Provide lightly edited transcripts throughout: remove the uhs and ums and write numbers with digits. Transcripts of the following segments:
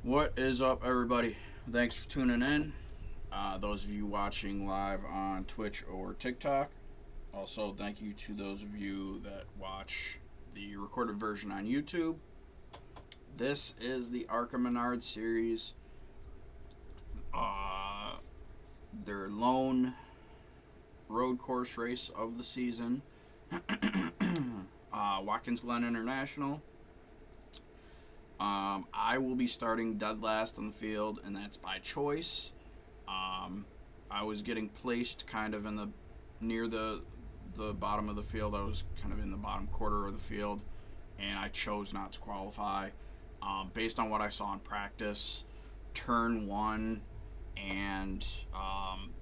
What is up, everybody? Thanks for tuning in. Those of you watching live on Twitch or TikTok. Also, thank you to those of you that watch the recorded version on YouTube. This is the ARCA Menard series. Their lone road course race of the season. Watkins, Glen International. I will be starting dead last on the field, and that's by choice. I was getting placed kind of in the near the bottom of the field. I was kind of in the bottom quarter of the field, and I chose not to qualify based on what I saw in practice. Turn 1 and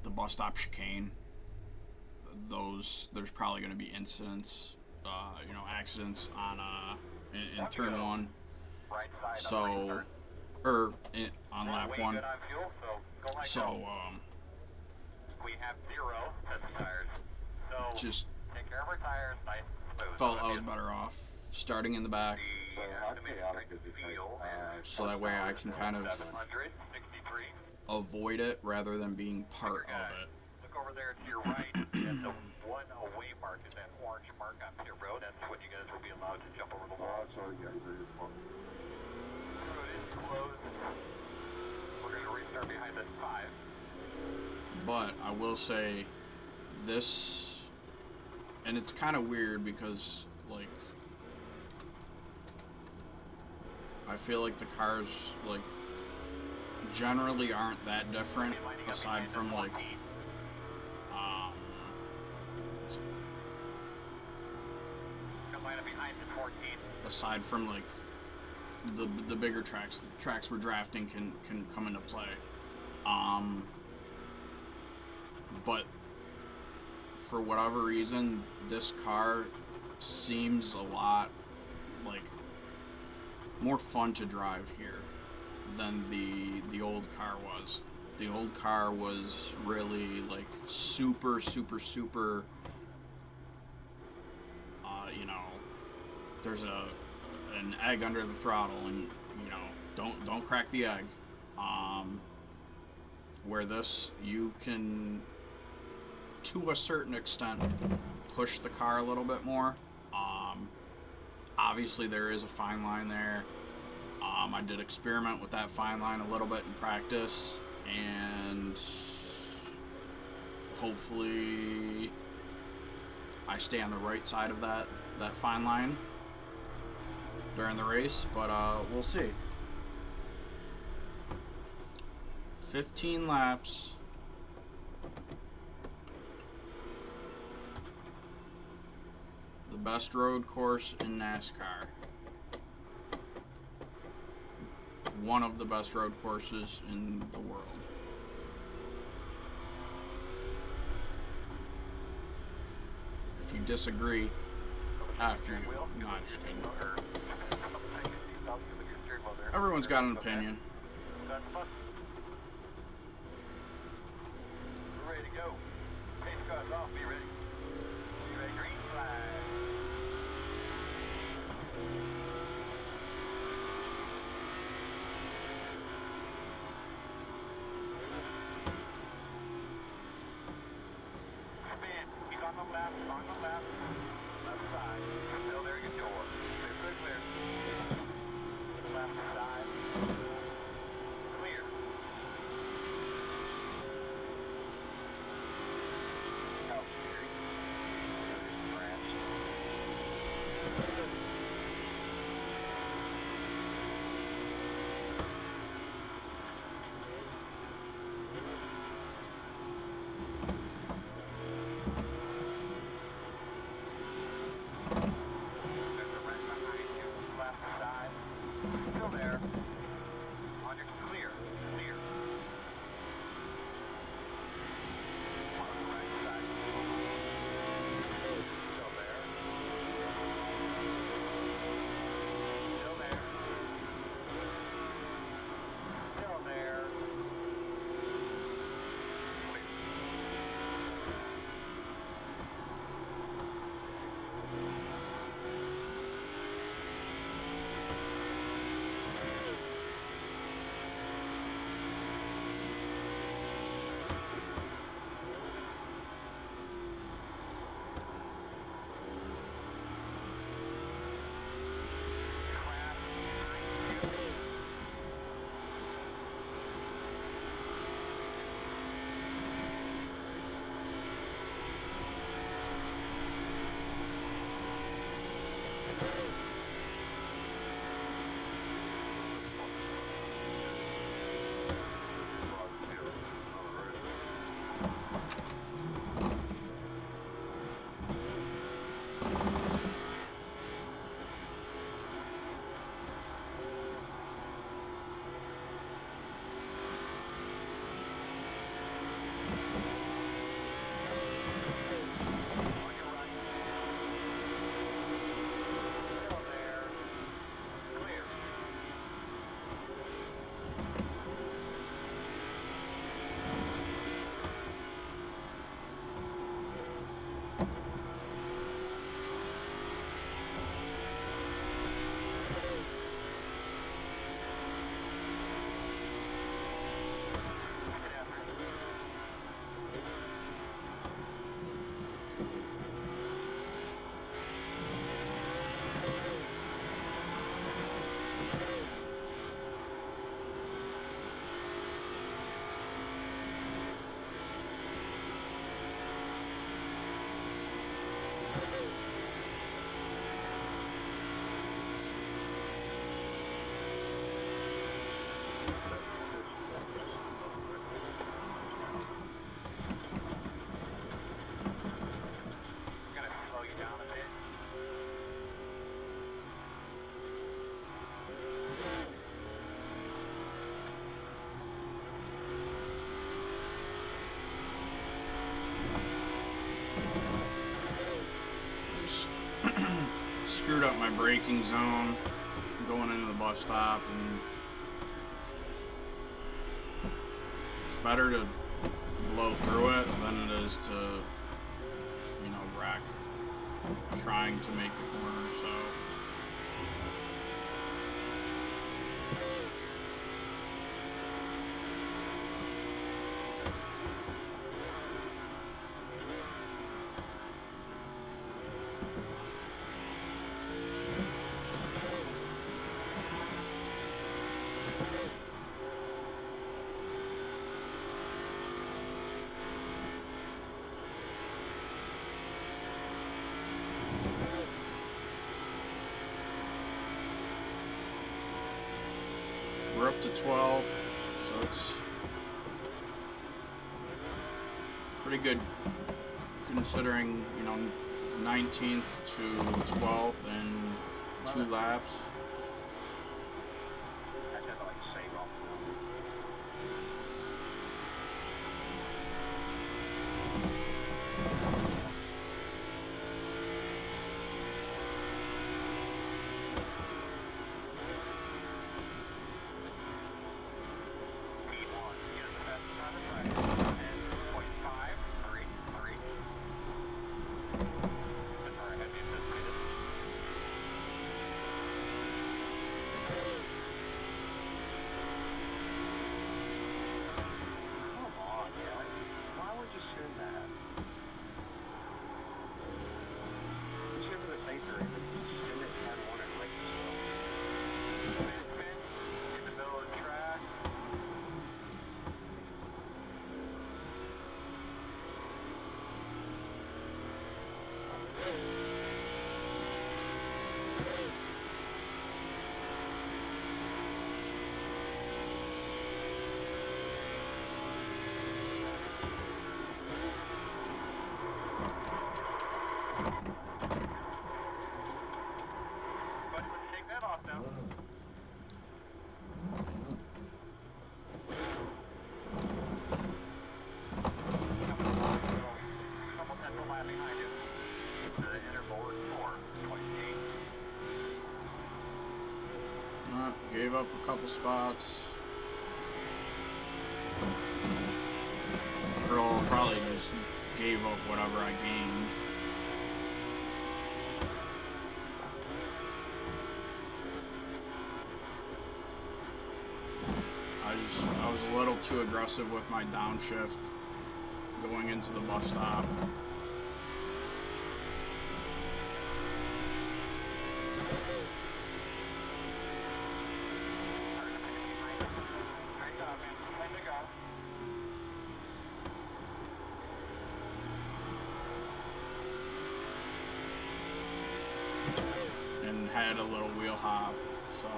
the bus stop chicane. There's probably going to be incidents, accidents on in turn 1. So, on lap 1. So, we have 0 test tires. So just take care of our tires, nice and smooth. felt I was better off starting in the back, so that way I can kind of 763. avoid it rather than being part of it. Look over there to your right. That's the one away mark. Is that orange mark on your road? That's when you guys will be allowed to jump over the wall. Road is closed. We're going to restart behind this 5. But I will say this, and it's kind of weird because, like, I feel like the cars, like, generally aren't that different, aside from, like, the bigger tracks, the tracks we're drafting can come into play. But for whatever reason, this car seems a lot like more fun to drive here than the old car was. The old car was really like super there's an egg under the throttle, and don't crack the egg. Where this, you can, to a certain extent, push the car a little bit more. Obviously there is a fine line there. I did experiment with that fine line a little bit in practice, and hopefully I stay on the right side of that fine line during the race, but we'll see. 15 laps. The best road course in NASCAR. One of the best road courses in the world. If you disagree, after you. No, I'm just kidding. Everyone's got an opinion. We're ready to go. Pace car's off. Be ready. Be ready. Green flag. Spin. He's on the left. On the left. Left side. Still there. Your door. Clear, clear, clear. Left side. Clear. screwed up my braking zone going into the bus stop, and it's better to blow through it than it is to, you know, wreck trying to make the corner. So we're up to 12th, so it's pretty good considering, you know, 19th to 12th in 2 laps. Gave up a couple spots. Girl probably just gave up whatever I gained. I was a little too aggressive with my downshift going into the bus stop. And had a little wheel hop, so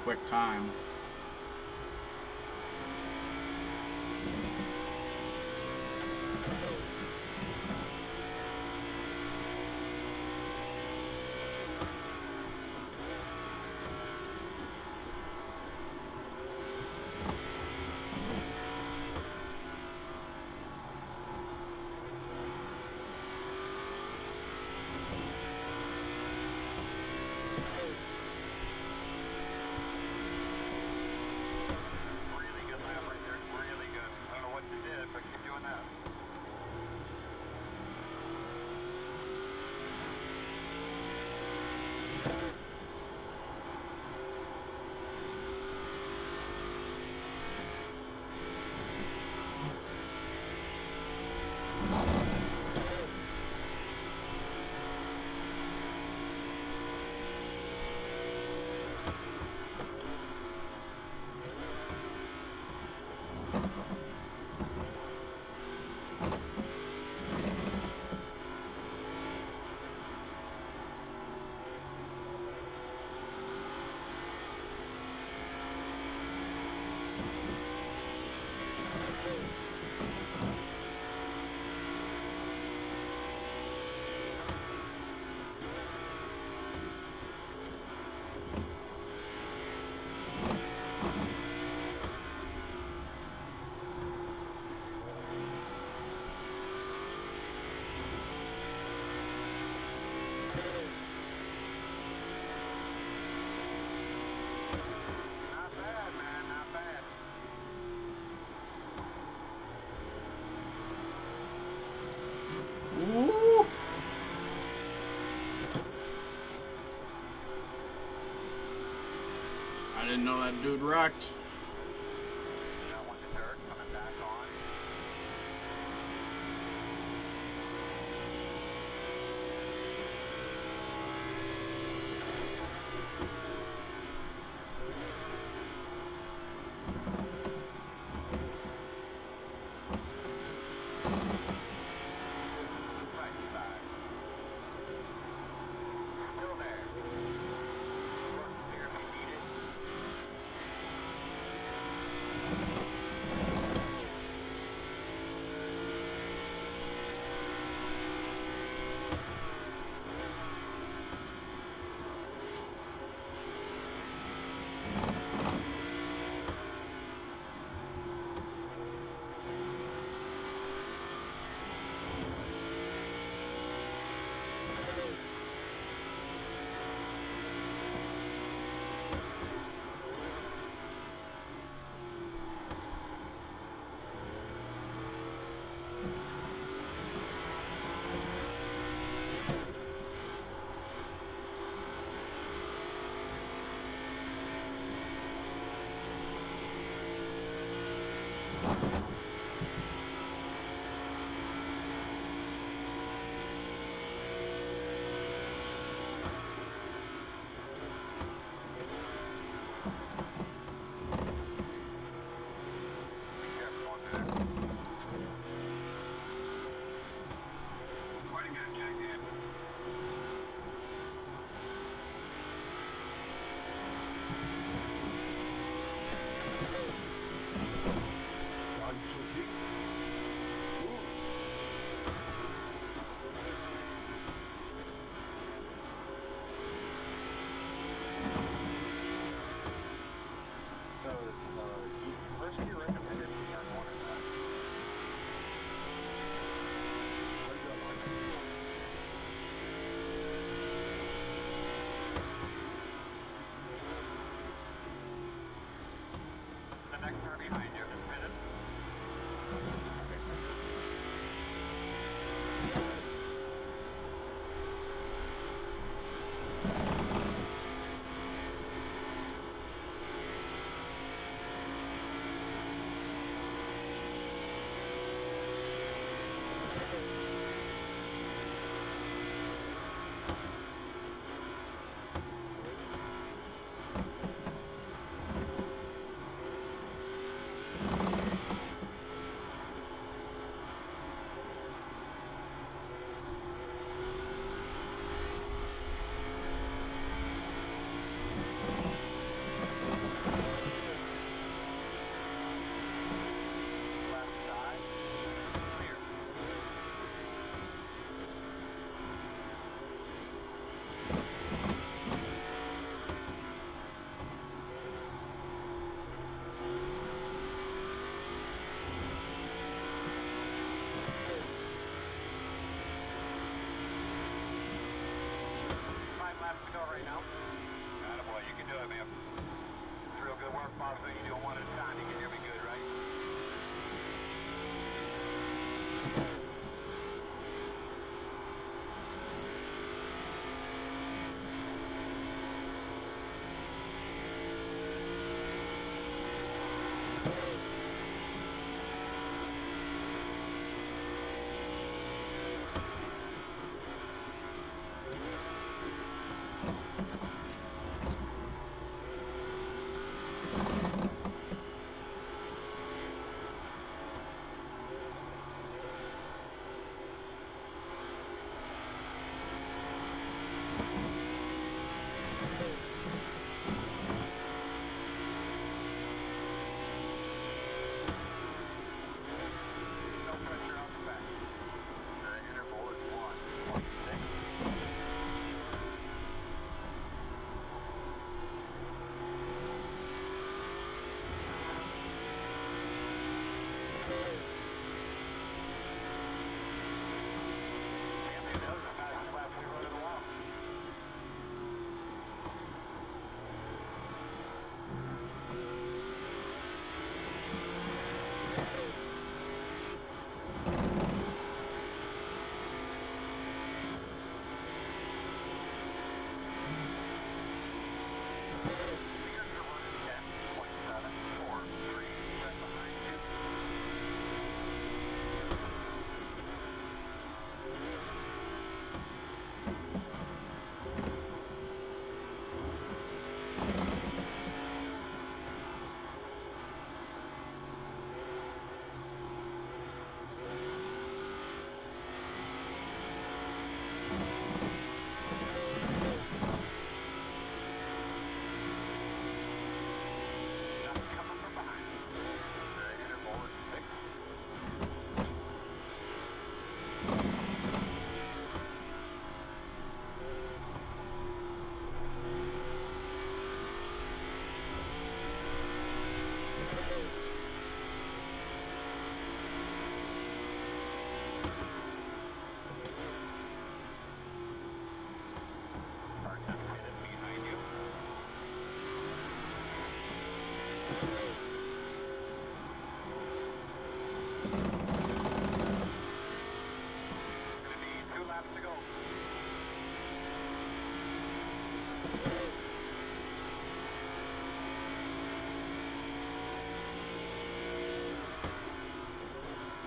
quick time. didn't know that dude wrecked. That one to dirt, coming back on. Right side. Still there. Work clear if you need it. Gonna need 2 laps to go.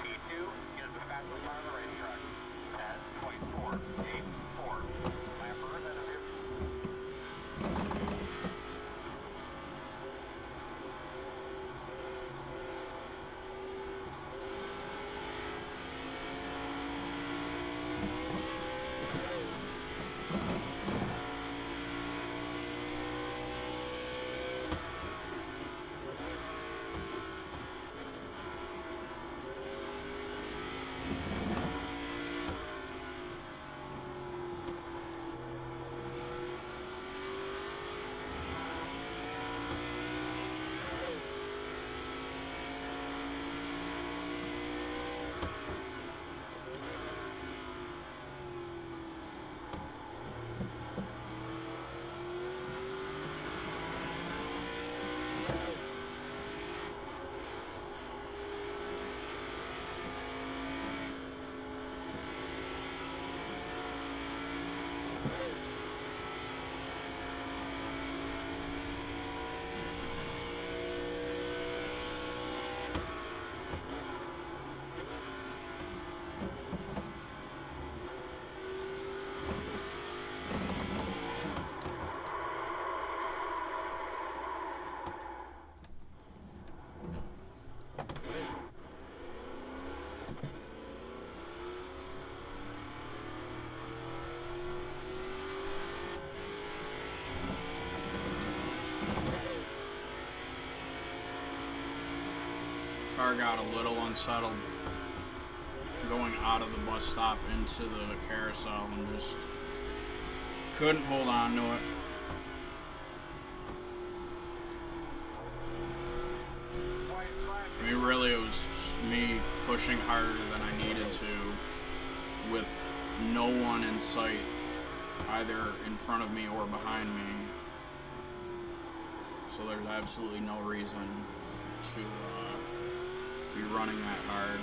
P2 is the fastest car on the racetrack at 0.484. Lamper ahead of you. Car got a little unsettled going out of the bus stop into the carousel and just couldn't hold on to it. I mean, really, it was just me pushing harder than I needed to with no one in sight, either in front of me or behind me. So there's absolutely no reason to be running that hard.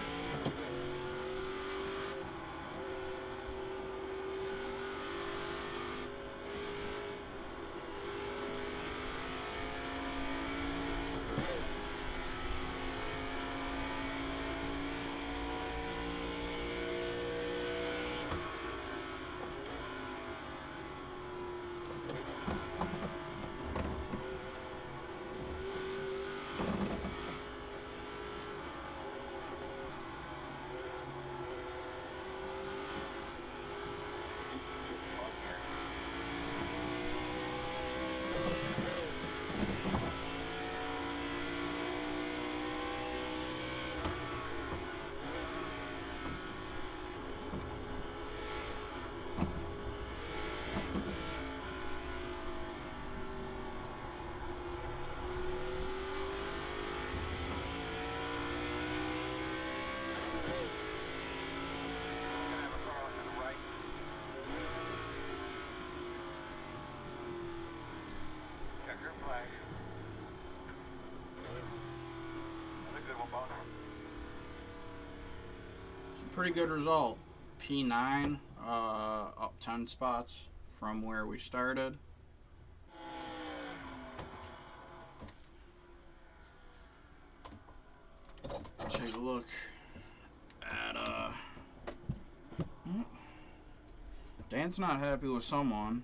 Pretty good result. P9, up 10 spots from where we started. Take a look at, Dan's not happy with someone.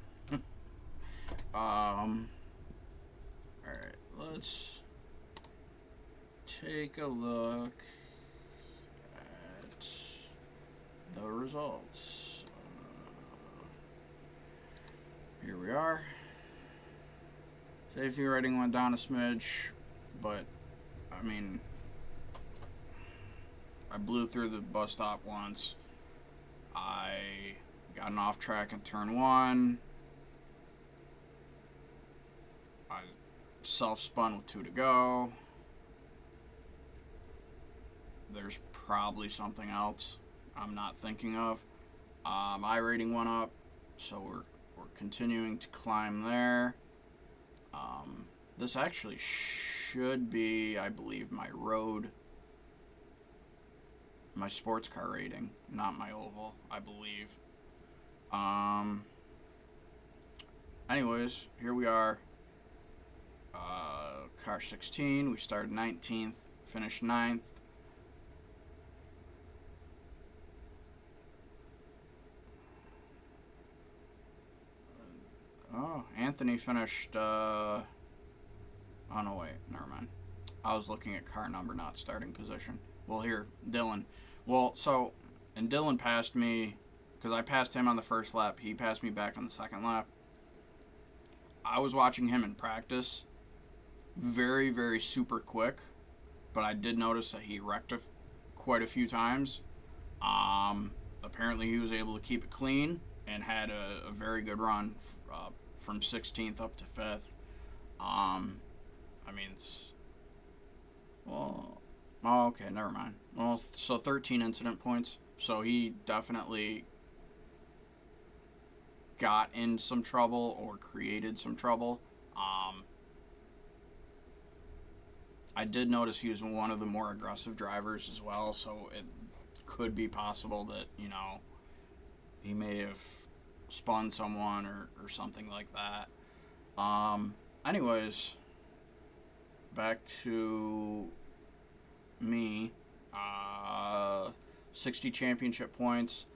Alright, let's take a look at the results. Here we are. Safety rating went down a smidge, but I mean, I blew through the bus stop once. I got off track in turn 1. I self-spun with 2 to go. There's probably something else I'm not thinking of. My rating went up, so we're continuing to climb there. This actually should be, I believe, my sports car rating, not my oval, I believe. Anyways, here we are. Car 16. We started 19th, finished 9th. Oh, Anthony finished, oh no, wait, never mind. I was looking at car number, not starting position. Well, here, Dylan. Well, so, and Dylan passed me, because I passed him on the first lap. He passed me back on the second lap. I was watching him in practice. Very, very super quick. But I did notice that he wrecked quite a few times. Apparently he was able to keep it clean and had a very good run from 16th up to 5th. I mean, it's... Well... Oh, okay, never mind. Well, so 13 incident points. So he definitely got in some trouble or created some trouble. I did notice he was one of the more aggressive drivers as well, so it could be possible that, you know, he may have spun someone or something like that. Anyways, back to me. 60 championship points.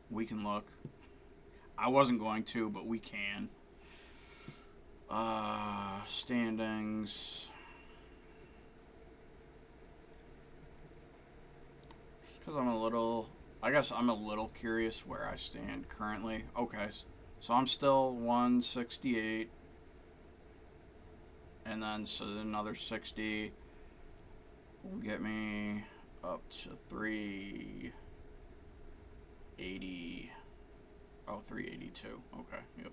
We can look. I wasn't going to, but we can. Standings. Just because I guess I'm a little curious where I stand currently. Okay, so I'm still 168. And then so another 60 will get me up to 380. Oh, 382. Okay, yep.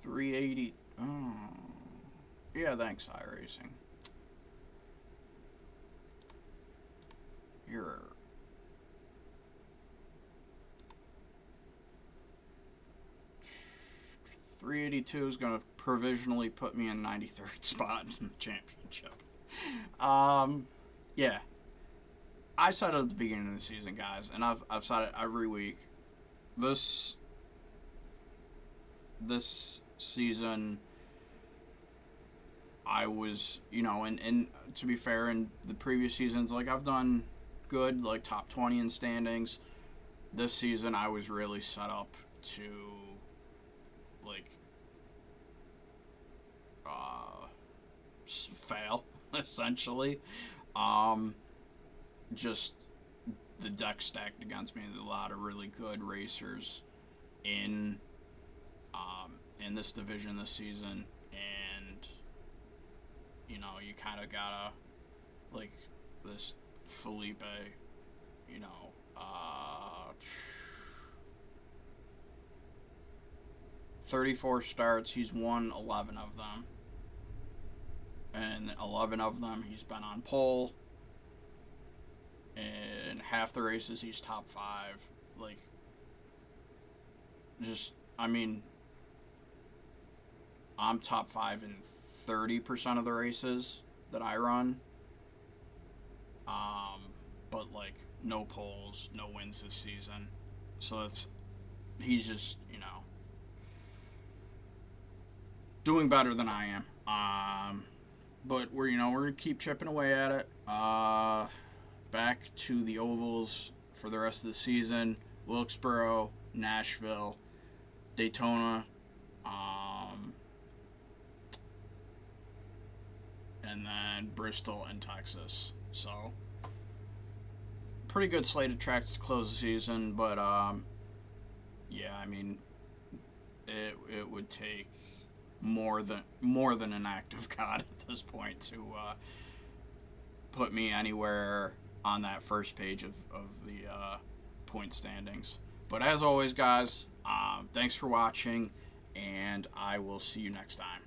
380. Oh. Yeah, thanks, iRacing. You're... .382 is going to provisionally put me in 93rd spot in the championship. Yeah. I said it at the beginning of the season, guys, and I've said it every week. This season, I was, you know, and to be fair, in the previous seasons, like, I've done good, like, top 20 in standings. This season, I was really set up to, like, fail, essentially. Just the deck stacked against me. There's a lot of really good racers in this division this season, and you know, you kind of gotta, like, this Felipe, you know, 34 starts, he's won 11 of them, and 11 of them he's been on pole. In half the races, he's top 5. Like, just, I mean, I'm top 5 in 30% of the races that I run. But, like, no poles, no wins this season. So he's just, you know, doing better than I am. But we're going to keep chipping away at it. Back to the ovals for the rest of the season. Wilkesboro, Nashville, Daytona, and then Bristol and Texas. So, pretty good slate of tracks to close the season, but yeah, I mean, it would take more than an act of God at this point to put me anywhere on that first page of the point standings. But as always, guys, thanks for watching, and I will see you next time.